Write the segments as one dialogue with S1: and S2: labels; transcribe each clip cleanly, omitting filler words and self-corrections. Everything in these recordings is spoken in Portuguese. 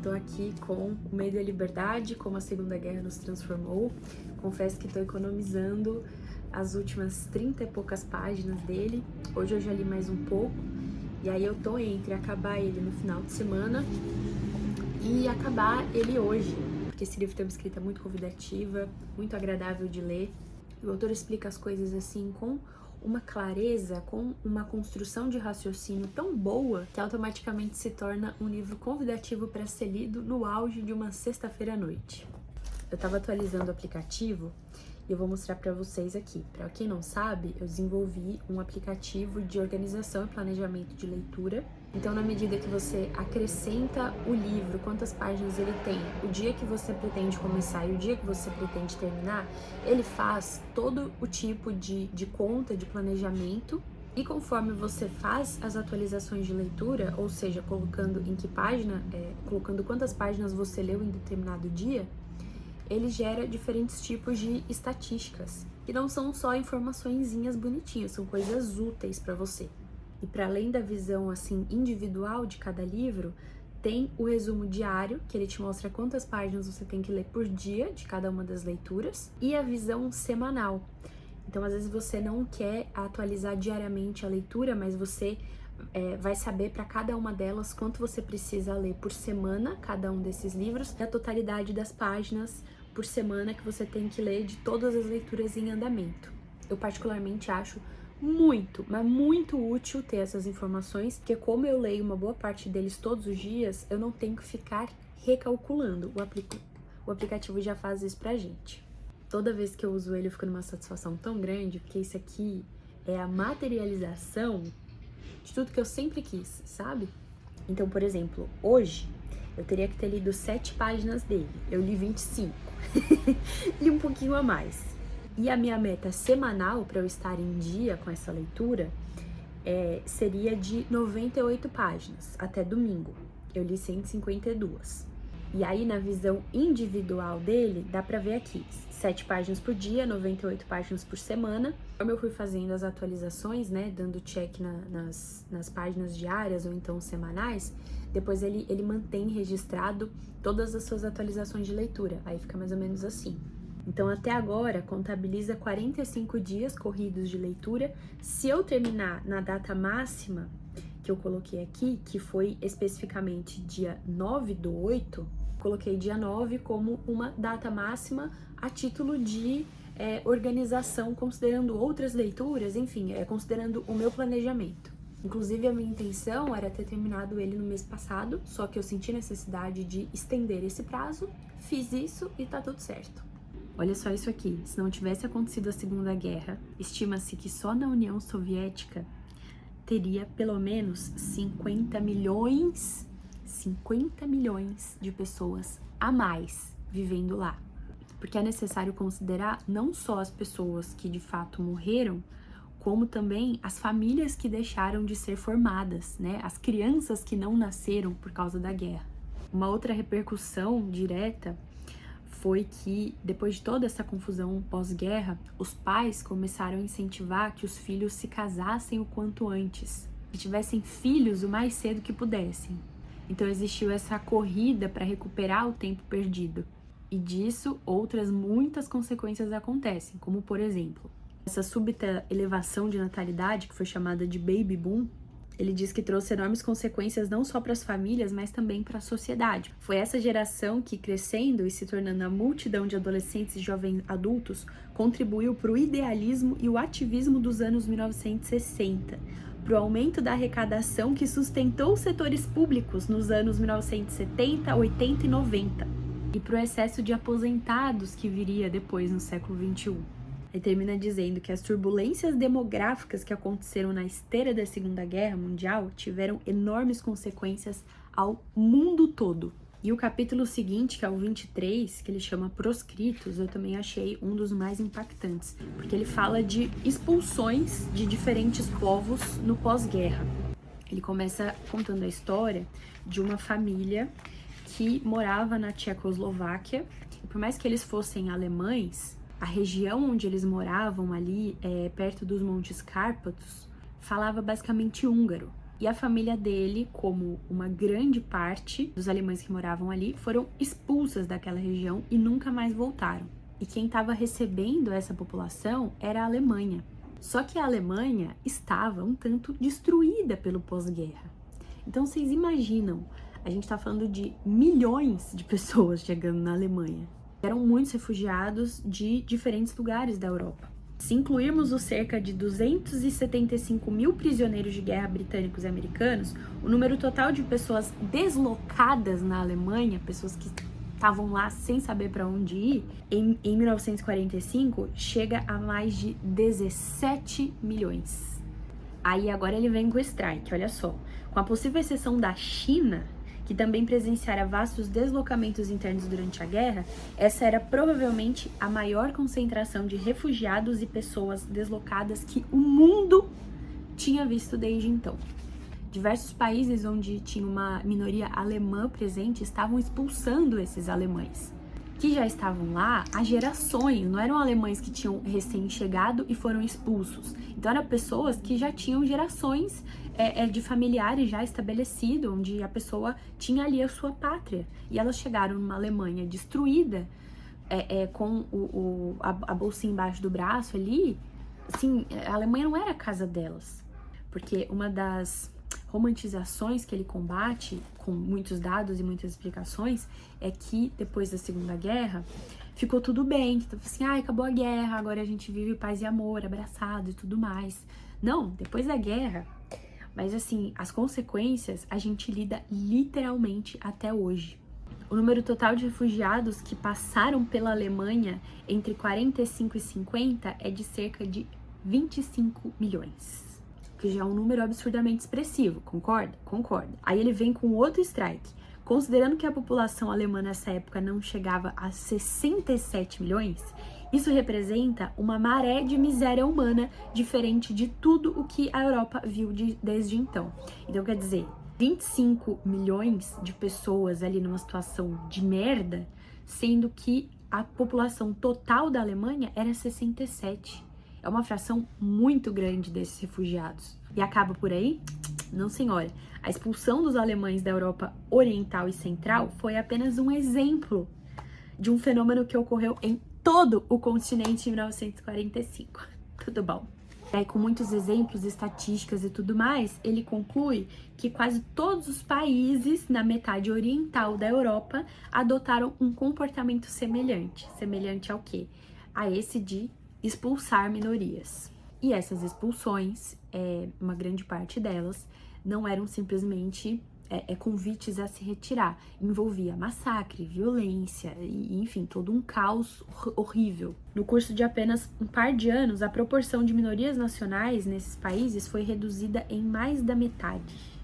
S1: tô aqui com O Medo e a Liberdade, Como a Segunda Guerra nos Transformou. Confesso que tô economizando as últimas 30 e poucas páginas dele. Hoje eu já li mais um pouco, e aí eu tô entre acabar ele no final de semana e acabar ele hoje, porque esse livro tem uma escrita muito convidativa, muito agradável de ler. O autor explica as coisas assim com uma clareza, com uma construção de raciocínio tão boa que automaticamente se torna um livro convidativo para ser lido no auge de uma sexta-feira à noite. Eu estava atualizando o aplicativo e eu vou mostrar para vocês aqui. Para quem não sabe, eu desenvolvi um aplicativo de organização e planejamento de leitura. Então, na medida que você acrescenta o livro, quantas páginas ele tem, o dia que você pretende começar e o dia que você pretende terminar, ele faz todo o tipo de conta, de planejamento. E conforme você faz as atualizações de leitura, ou seja, colocando em que página, colocando quantas páginas você leu em determinado dia, ele gera diferentes tipos de estatísticas, que não são só informaçõezinhas bonitinhas, são coisas úteis para você. E para além da visão assim individual de cada livro, tem o resumo diário, que ele te mostra quantas páginas você tem que ler por dia de cada uma das leituras, e a visão semanal. Então, às vezes você não quer atualizar diariamente a leitura, mas você vai saber para cada uma delas quanto você precisa ler por semana, cada um desses livros, e a totalidade das páginas por semana que você tem que ler de todas as leituras em andamento. Eu particularmente acho muito, mas muito útil ter essas informações, porque como eu leio uma boa parte deles todos os dias, eu não tenho que ficar recalculando. O aplicativo já faz isso pra gente. Toda vez que eu uso ele, eu fico numa satisfação tão grande, porque isso aqui é a materialização de tudo que eu sempre quis, sabe? Então, por exemplo, hoje eu teria que ter lido 7 páginas dele. Eu li 25. Li um pouquinho a mais. E a minha meta semanal para eu estar em dia com essa leitura seria de 98 páginas até domingo. Eu li 152. E aí, na visão individual dele, dá pra ver aqui, 7 páginas por dia, 98 páginas por semana. Como eu fui fazendo as atualizações, né, dando check nas páginas diárias ou então semanais, depois ele mantém registrado todas as suas atualizações de leitura. Aí fica mais ou menos assim. Então, até agora, contabiliza 45 dias corridos de leitura. Se eu terminar na data máxima que eu coloquei aqui, que foi especificamente dia 9/8, coloquei dia 9 como uma data máxima a título de organização, considerando outras leituras, enfim, considerando o meu planejamento. Inclusive, a minha intenção era ter terminado ele no mês passado, só que eu senti necessidade de estender esse prazo, fiz isso e tá tudo certo. Olha só isso aqui, se não tivesse acontecido a Segunda Guerra, estima-se que só na União Soviética teria pelo menos 50 milhões de pessoas a mais vivendo lá. Porque é necessário considerar não só as pessoas que de fato morreram, como também as famílias que deixaram de ser formadas, né? As crianças que não nasceram por causa da guerra. Uma outra repercussão direta foi que, depois de toda essa confusão pós-guerra, os pais começaram a incentivar que os filhos se casassem o quanto antes, que tivessem filhos o mais cedo que pudessem. Então existiu essa corrida para recuperar o tempo perdido. E disso, outras muitas consequências acontecem, como por exemplo, essa súbita elevação de natalidade, que foi chamada de baby boom. Ele diz que trouxe enormes consequências não só para as famílias, mas também para a sociedade. Foi essa geração que, crescendo e se tornando a multidão de adolescentes e jovens adultos, contribuiu para o idealismo e o ativismo dos anos 1960, para o aumento da arrecadação que sustentou os setores públicos nos anos 1970, 80 e 90, e para o excesso de aposentados que viria depois no século XXI. Ele termina dizendo que as turbulências demográficas que aconteceram na esteira da Segunda Guerra Mundial tiveram enormes consequências ao mundo todo. E o capítulo seguinte, que é o 23, que ele chama Proscritos, eu também achei um dos mais impactantes, porque ele fala de expulsões de diferentes povos no pós-guerra. Ele começa contando a história de uma família que morava na Tchecoslováquia, e por mais que eles fossem alemães, a região onde eles moravam ali, perto dos Montes Cárpatos, falava basicamente húngaro. e a família dele, como uma grande parte dos alemães que moravam ali, foram expulsas daquela região e nunca mais voltaram. E quem estava recebendo essa população era a Alemanha. Só que a Alemanha estava um tanto destruída pelo pós-guerra. Então vocês imaginam, a gente está falando de milhões de pessoas chegando na Alemanha. Eram muitos refugiados de diferentes lugares da Europa. Se incluirmos os cerca de 275 mil prisioneiros de guerra britânicos e americanos, o número total de pessoas deslocadas na Alemanha, pessoas que estavam lá sem saber para onde ir, em 1945, chega a mais de 17 milhões. Aí agora ele vem com o strike, olha só. Com a possível exceção da China, que também presenciara vastos deslocamentos internos durante a guerra, essa era provavelmente a maior concentração de refugiados e pessoas deslocadas que o mundo tinha visto desde então. Diversos países onde tinha uma minoria alemã presente estavam expulsando esses alemães, que já estavam lá há gerações, não eram alemães que tinham recém-chegado e foram expulsos. Então eram pessoas que já tinham gerações de familiares já estabelecidos, onde a pessoa tinha ali a sua pátria. E elas chegaram numa Alemanha destruída, com a bolsinha embaixo do braço ali. Assim, a Alemanha não era a casa delas. Porque uma das romantizações que ele combate, com muitos dados e muitas explicações, é que depois da Segunda Guerra ficou tudo bem, que assim, acabou a guerra, agora a gente vive paz e amor, abraçado e tudo mais. Não, depois da guerra, mas assim, as consequências a gente lida literalmente até hoje. O número total de refugiados que passaram pela Alemanha entre 45 e 50 é de cerca de 25 milhões. Que já é um número absurdamente expressivo, concorda? Concorda. Aí ele vem com outro strike. Considerando que a população alemã nessa época não chegava a 67 milhões, isso representa uma maré de miséria humana diferente de tudo o que a Europa viu desde então. Então, quer dizer, 25 milhões de pessoas ali numa situação de merda, sendo que a população total da Alemanha era 67. É uma fração muito grande desses refugiados. E acaba por aí? Não, senhora. A expulsão dos alemães da Europa Oriental e Central foi apenas um exemplo de um fenômeno que ocorreu em todo o continente em 1945. Tudo bom. E aí, com muitos exemplos, estatísticas e tudo mais, ele conclui que quase todos os países na metade oriental da Europa adotaram um comportamento semelhante. Semelhante ao quê? A esse de expulsar minorias. E essas expulsões, uma grande parte delas, não eram simplesmente convites a se retirar. Envolvia massacre, violência e, enfim, todo um caos horrível. No curso de apenas um par de anos, a proporção de minorias nacionais nesses países foi reduzida em mais da metade.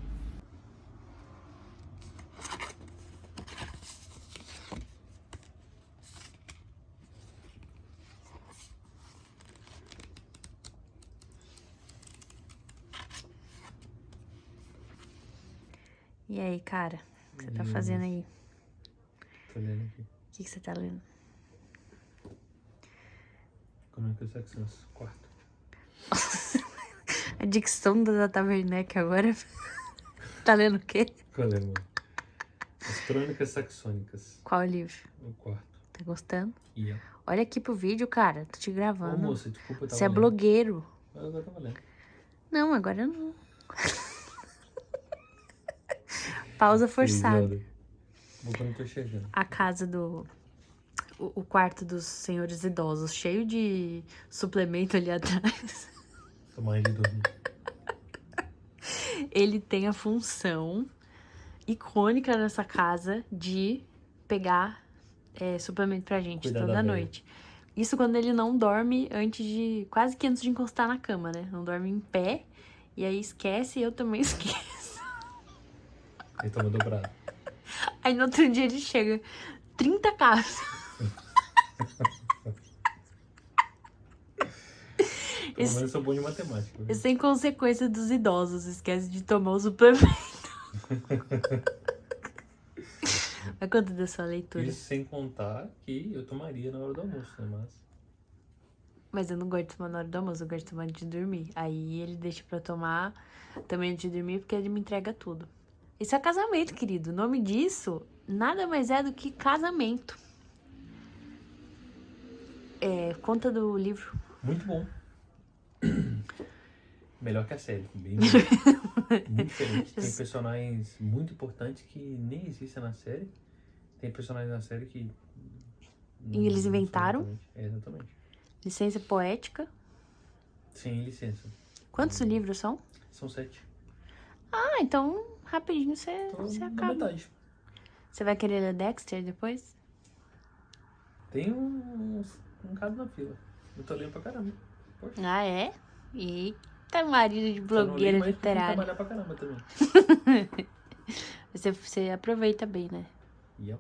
S1: E aí, cara, o que você tá fazendo aí?
S2: Tô lendo aqui.
S1: O que você tá lendo?
S2: Crônicas Saxãs, quarto.
S1: A dicção da Tata Werneck agora. Tá lendo o quê?
S2: Qual é, mano? As Crônicas Saxônicas.
S1: Qual livro?
S2: O quarto.
S1: Tá gostando?
S2: Yeah.
S1: Olha aqui pro vídeo, cara. Tô te
S2: Ô,
S1: gravando.
S2: moça, desculpa, eu tava
S1: Você é
S2: lendo.
S1: blogueiro.
S2: Agora eu tava lendo.
S1: Não, agora não. Pausa forçada.
S2: Vou quando eu tô chegando.
S1: A casa do... O quarto dos senhores idosos, cheio de suplemento ali atrás.
S2: Tomar de dormir.
S1: Ele tem a função icônica nessa casa de pegar suplemento pra gente
S2: Cuidar
S1: toda
S2: da véia.
S1: noite. Isso quando ele não dorme quase que antes de encostar na cama, né? Não dorme em pé, e aí esquece e eu também esqueço.
S2: Aí toma dobrado.
S1: Aí no outro dia ele chega, 30 casas.
S2: Pelo menos eu sou bom de matemática. Viu?
S1: Isso tem consequência dos idosos, esquece de tomar o suplemento. Mas quanto da sua leitura?
S2: Isso sem contar que eu tomaria na hora do almoço, né? Mas
S1: Mas eu não gosto de tomar na hora do almoço, eu gosto de tomar antes de dormir. Aí ele deixa pra eu tomar também antes de dormir, porque ele me entrega tudo. Isso é casamento, querido. O nome disso nada mais é do que casamento. Conta do livro.
S2: Muito bom. Melhor que a série. Bem melhor. Muito diferente. Tem personagens muito importantes que nem existem na série. Tem personagens na série que...
S1: E eles inventaram?
S2: Exatamente.
S1: Licença poética.
S2: Sim, licença.
S1: Quantos livros são?
S2: São 7.
S1: Ah, então rapidinho você
S2: Na
S1: acaba.
S2: metade.
S1: Você vai querer ler Dexter depois?
S2: Tem um caso na fila. Eu tô lendo pra caramba. Poxa.
S1: Ah, é? Eita, marido de
S2: Só não
S1: blogueira
S2: leio mais porque tem que
S1: literária.
S2: trabalhar pra caramba também.
S1: Você aproveita bem, né?
S2: Yep.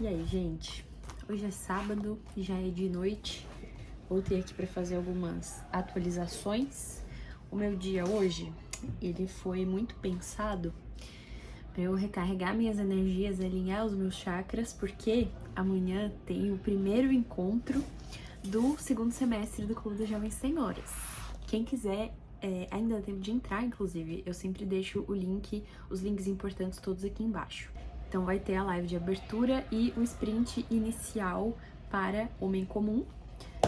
S1: E aí, gente? Hoje é sábado, já é de noite. Voltei aqui para fazer algumas atualizações. O meu dia hoje, ele foi muito pensado para eu recarregar minhas energias, alinhar os meus chakras, porque amanhã tem o primeiro encontro do segundo semestre do Clube das Jovens Senhoras. Quem quiser, ainda dá tempo de entrar, inclusive, eu sempre deixo os links importantes todos aqui embaixo. Então vai ter a live de abertura e o sprint inicial para Homem Comum.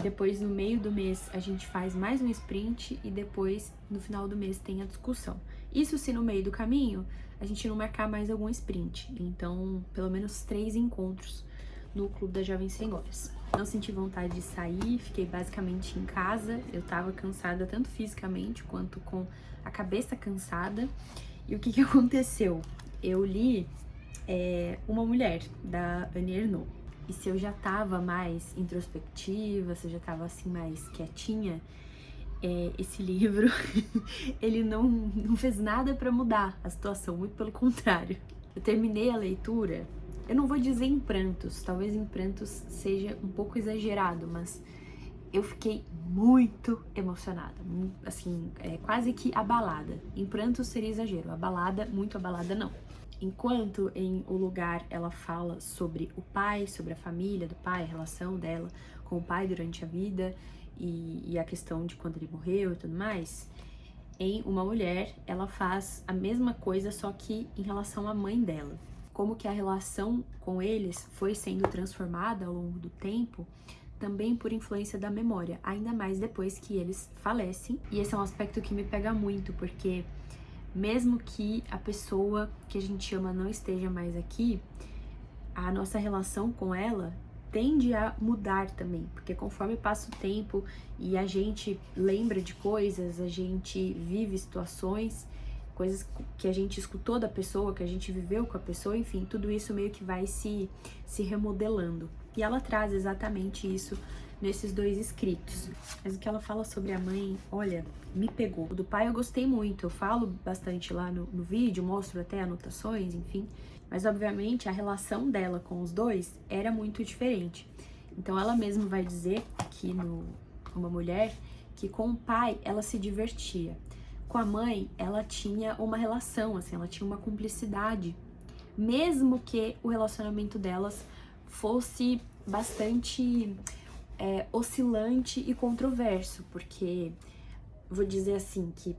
S1: Depois, no meio do mês, a gente faz mais um sprint e depois, no final do mês, tem a discussão. Isso se no meio do caminho a gente não marcar mais algum sprint. Então, pelo menos 3 encontros no Clube das Jovens Senhoras. Não senti vontade de sair, fiquei basicamente em casa. Eu tava cansada tanto fisicamente quanto com a cabeça cansada. E o que aconteceu? Eu li Uma Mulher, da Annie Ernaux. E se eu já tava mais introspectiva, se eu já tava assim mais quietinha, esse livro, ele não fez nada pra mudar a situação, muito pelo contrário. Eu terminei a leitura, eu não vou dizer em prantos, talvez em prantos seja um pouco exagerado, mas eu fiquei muito emocionada, assim, quase que abalada. Em prantos seria exagero, muito abalada não. Enquanto em O Lugar ela fala sobre o pai, sobre a família do pai, a relação dela com o pai durante a vida e a questão de quando ele morreu e tudo mais, em Uma Mulher ela faz a mesma coisa, só que em relação à mãe dela. Como que a relação com eles foi sendo transformada ao longo do tempo, também por influência da memória, ainda mais depois que eles falecem. E esse é um aspecto que me pega muito, porque mesmo que a pessoa que a gente ama não esteja mais aqui, a nossa relação com ela tende a mudar também, porque conforme passa o tempo e a gente lembra de coisas, a gente vive situações, coisas que a gente escutou da pessoa, que a gente viveu com a pessoa, enfim, tudo isso meio que vai se remodelando. E ela traz exatamente isso nesses 2 escritos. Mas o que ela fala sobre a mãe, olha, me pegou. O do pai eu gostei muito, eu falo bastante lá no vídeo, mostro até anotações, enfim. Mas, obviamente, a relação dela com os 2 era muito diferente. Então, ela mesma vai dizer aqui no Uma Mulher que com o pai ela se divertia. Com a mãe, ela tinha uma relação, assim, ela tinha uma cumplicidade. Mesmo que o relacionamento delas fosse bastante oscilante e controverso, porque vou dizer assim que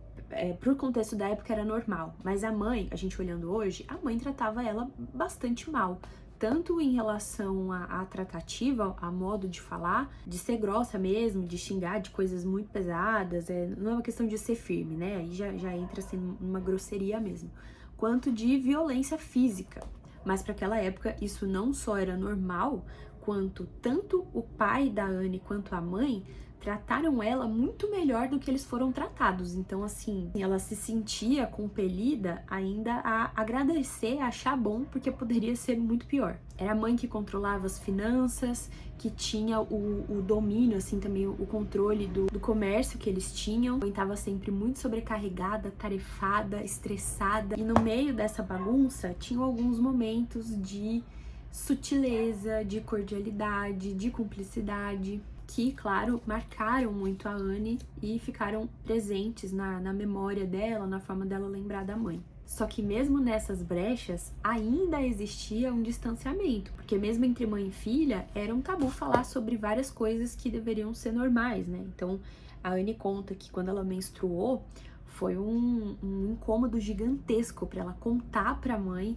S1: pro contexto da época era normal, mas a mãe, a gente olhando hoje, a mãe tratava ela bastante mal, tanto em relação à tratativa, a modo de falar, de ser grossa mesmo, de xingar de coisas muito pesadas, não é uma questão de ser firme, né, aí já entra assim numa grosseria mesmo, quanto de violência física. Mas para aquela época isso não só era normal, quanto tanto o pai da Anne quanto a mãe trataram ela muito melhor do que eles foram tratados. Então, assim, ela se sentia compelida ainda a agradecer, a achar bom, porque poderia ser muito pior. Era a mãe que controlava as finanças, que tinha o domínio, assim, também o controle do comércio que eles tinham. A mãe estava sempre muito sobrecarregada, tarefada, estressada. E no meio dessa bagunça, tinham alguns momentos de sutileza, de cordialidade, de cumplicidade, que, claro, marcaram muito a Anne e ficaram presentes na memória dela, na forma dela lembrar da mãe. Só que mesmo nessas brechas, ainda existia um distanciamento, porque mesmo entre mãe e filha, era um tabu falar sobre várias coisas que deveriam ser normais, né? Então, a Anne conta que quando ela menstruou, foi um incômodo gigantesco para ela contar para a mãe,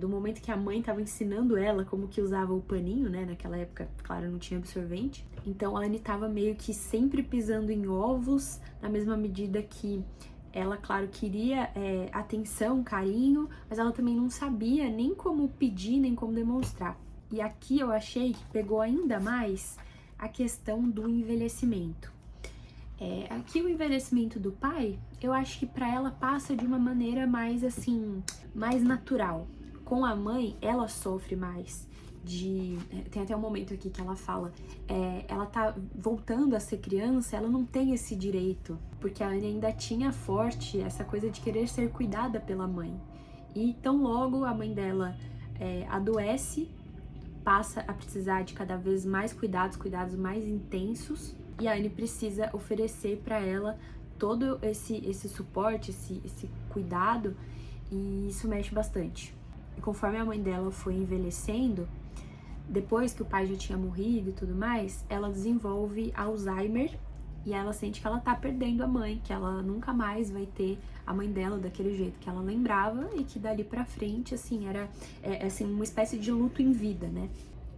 S1: do momento que a mãe estava ensinando ela como que usava o paninho, né? Naquela época, claro, não tinha absorvente. Então a Anne estava meio que sempre pisando em ovos, na mesma medida que ela, claro, queria atenção, carinho, mas ela também não sabia nem como pedir, nem como demonstrar. E aqui eu achei que pegou ainda mais a questão do envelhecimento. Aqui o envelhecimento do pai, eu acho que para ela passa de uma maneira mais assim, mais natural. Com a mãe, ela sofre mais. Tem até um momento aqui que ela fala, ela tá voltando a ser criança, ela não tem esse direito, porque a Anne ainda tinha forte essa coisa de querer ser cuidada pela mãe. E tão logo a mãe dela adoece, passa a precisar de cada vez mais cuidados mais intensos, e a Anne precisa oferecer para ela todo esse suporte, esse cuidado, e isso mexe bastante. E conforme a mãe dela foi envelhecendo, depois que o pai já tinha morrido e tudo mais, ela desenvolve Alzheimer e ela sente que ela tá perdendo a mãe, que ela nunca mais vai ter a mãe dela daquele jeito que ela lembrava e que dali pra frente, assim, era assim, uma espécie de luto em vida, né?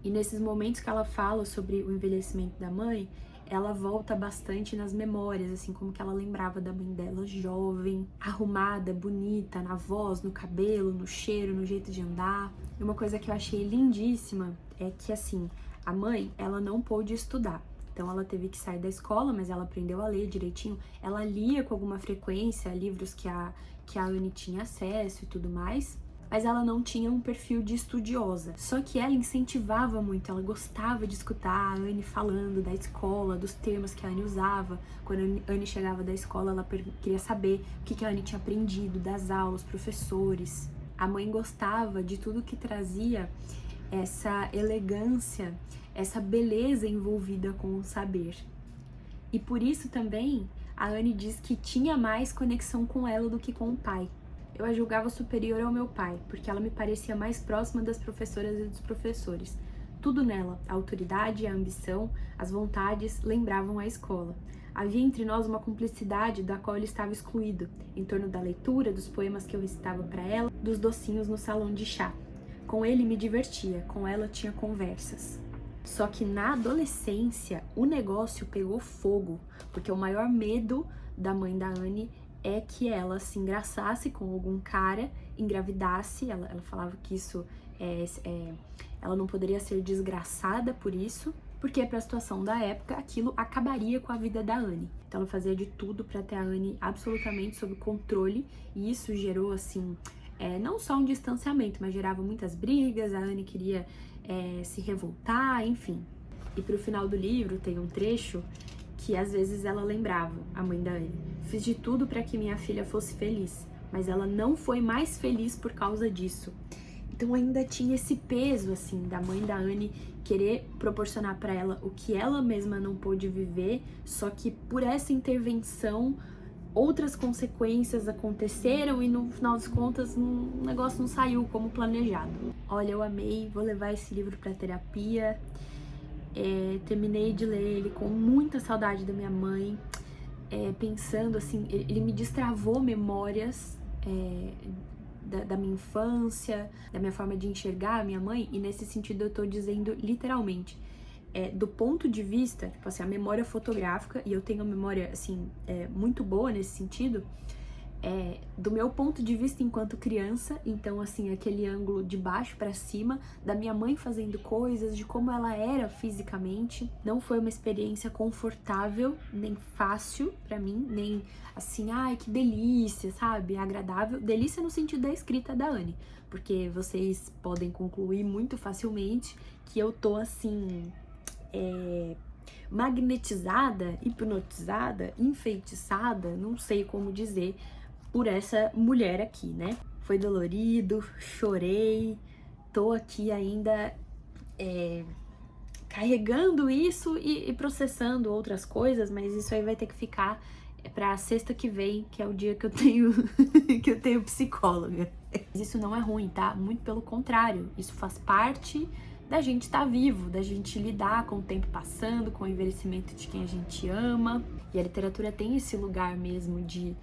S1: E nesses momentos que ela fala sobre o envelhecimento da mãe, ela volta bastante nas memórias, assim, como que ela lembrava da mãe dela jovem, arrumada, bonita, na voz, no cabelo, no cheiro, no jeito de andar. E uma coisa que eu achei lindíssima é que, assim, a mãe, ela não pôde estudar. Então ela teve que sair da escola, mas ela aprendeu a ler direitinho. Ela lia com alguma frequência livros que a Anne tinha acesso e tudo mais, mas ela não tinha um perfil de estudiosa. Só que ela incentivava muito, ela gostava de escutar a Anne falando da escola, dos termos que a Anne usava. Quando a Anne chegava da escola, ela queria saber o que a Anne tinha aprendido, das aulas, professores. A mãe gostava de tudo que trazia essa elegância, essa beleza envolvida com o saber. E por isso também a Anne diz que tinha mais conexão com ela do que com o pai. Eu a julgava superior ao meu pai, porque ela me parecia mais próxima das professoras e dos professores. Tudo nela, a autoridade, a ambição, as vontades, lembravam a escola. Havia entre nós uma cumplicidade da qual ele estava excluído, em torno da leitura, dos poemas que eu recitava para ela, dos docinhos no salão de chá. Com ele me divertia, com ela tinha conversas. Só que na adolescência o negócio pegou fogo, porque o maior medo da mãe da Anne é que ela se engraçasse com algum cara, engravidasse. Ela falava que isso ela não poderia ser desgraçada por isso, porque para a situação da época aquilo acabaria com a vida da Anne. Então ela fazia de tudo para ter a Anne absolutamente sob controle, e isso gerou assim não só um distanciamento, mas gerava muitas brigas. A Anne queria se revoltar, enfim. E pro final do livro tem um trecho que às vezes ela lembrava, a mãe da Anne: fiz de tudo para que minha filha fosse feliz, mas ela não foi mais feliz por causa disso. Então ainda tinha esse peso, assim, da mãe da Anne querer proporcionar para ela o que ela mesma não pôde viver, só que por essa intervenção outras consequências aconteceram e no final das contas o negócio não saiu como planejado. Olha, eu amei, vou levar esse livro para terapia. Terminei de ler ele com muita saudade da minha mãe, pensando assim, ele me destravou memórias da minha infância, da minha forma de enxergar a minha mãe, e nesse sentido eu tô dizendo literalmente, do ponto de vista, tipo assim, a memória fotográfica, e eu tenho uma memória assim, muito boa nesse sentido, do meu ponto de vista enquanto criança, então assim, aquele ângulo de baixo pra cima, da minha mãe fazendo coisas, de como ela era fisicamente. Não foi uma experiência confortável, nem fácil pra mim, nem assim, ai, que delícia, sabe? Agradável. Delícia no sentido da escrita da Anne, porque vocês podem concluir muito facilmente que eu tô assim, magnetizada, hipnotizada, enfeitiçada, não sei como dizer, por essa mulher aqui, né? Foi dolorido, chorei, tô aqui ainda carregando isso e processando outras coisas, mas isso aí vai ter que ficar pra sexta que vem, que é o dia que eu tenho que eu tenho psicóloga. Isso não é ruim, tá? Muito pelo contrário, isso faz parte da gente estar vivo, da gente lidar com o tempo passando, com o envelhecimento de quem a gente ama. E a literatura tem esse lugar mesmo de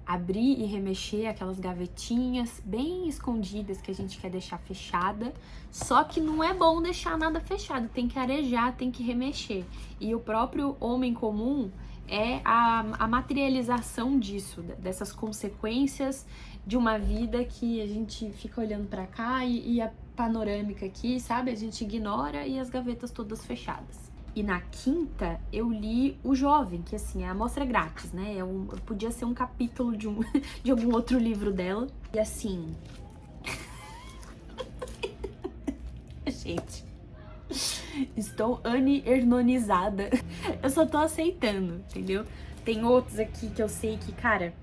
S1: abrir e remexer aquelas gavetinhas bem escondidas que a gente quer deixar fechada, só que não é bom deixar nada fechado, tem que arejar, tem que remexer. E o próprio homem comum é a materialização disso, dessas consequências de uma vida que a gente fica olhando pra cá e a panorâmica aqui, sabe? A gente ignora e as gavetas todas fechadas. E na quinta, eu li O Jovem, que assim, é a amostra grátis, né? Podia ser um capítulo de algum outro livro dela. E assim... Gente, estou Anne Ernonizada. Eu só tô aceitando, entendeu? Tem outros aqui que eu sei que, cara...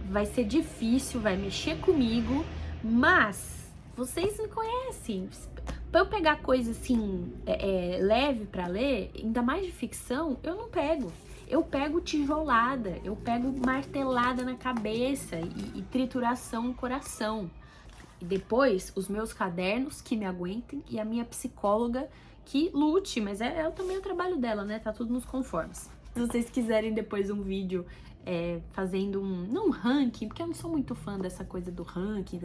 S1: vai ser difícil, vai mexer comigo, mas vocês me conhecem. Pra eu pegar coisa assim, leve pra ler, ainda mais de ficção, eu não pego. Eu pego tijolada, eu pego martelada na cabeça e trituração no coração. E depois, os meus cadernos que me aguentem e a minha psicóloga que lute, mas também o trabalho dela, né? Tá tudo nos conformes. Se vocês quiserem depois um vídeo fazendo não um ranking, porque eu não sou muito fã dessa coisa do ranking,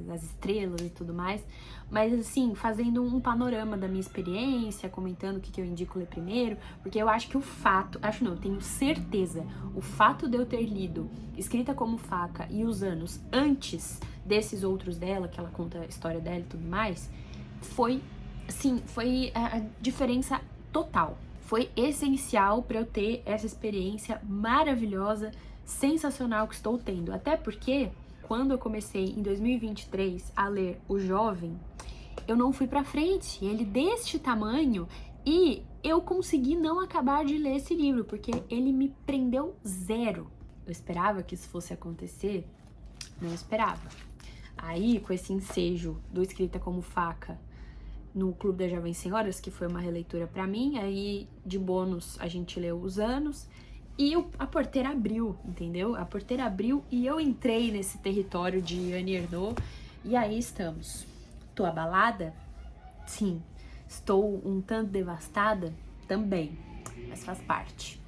S1: das estrelas e tudo mais, mas assim, fazendo um panorama da minha experiência, comentando o que eu indico ler primeiro, porque eu acho que eu tenho certeza, o fato de eu ter lido Escrita como Faca e Os Anos antes desses outros dela, que ela conta a história dela e tudo mais, foi a diferença total. Foi essencial para eu ter essa experiência maravilhosa, sensacional que estou tendo. Até porque, quando eu comecei em 2023 a ler O Jovem, eu não fui para frente. Ele deste tamanho e eu consegui não acabar de ler esse livro, porque ele me prendeu zero. Eu esperava que isso fosse acontecer? Não esperava. Aí, com esse ensejo do Escrita como Faca no Clube das Jovens Senhoras, que foi uma releitura pra mim, aí de bônus a gente leu Os Anos, e a porteira abriu, entendeu? A porteira abriu e eu entrei nesse território de Annie Ernaux, e aí estamos. Tô abalada? Sim. Estou um tanto devastada? Também. Mas faz parte.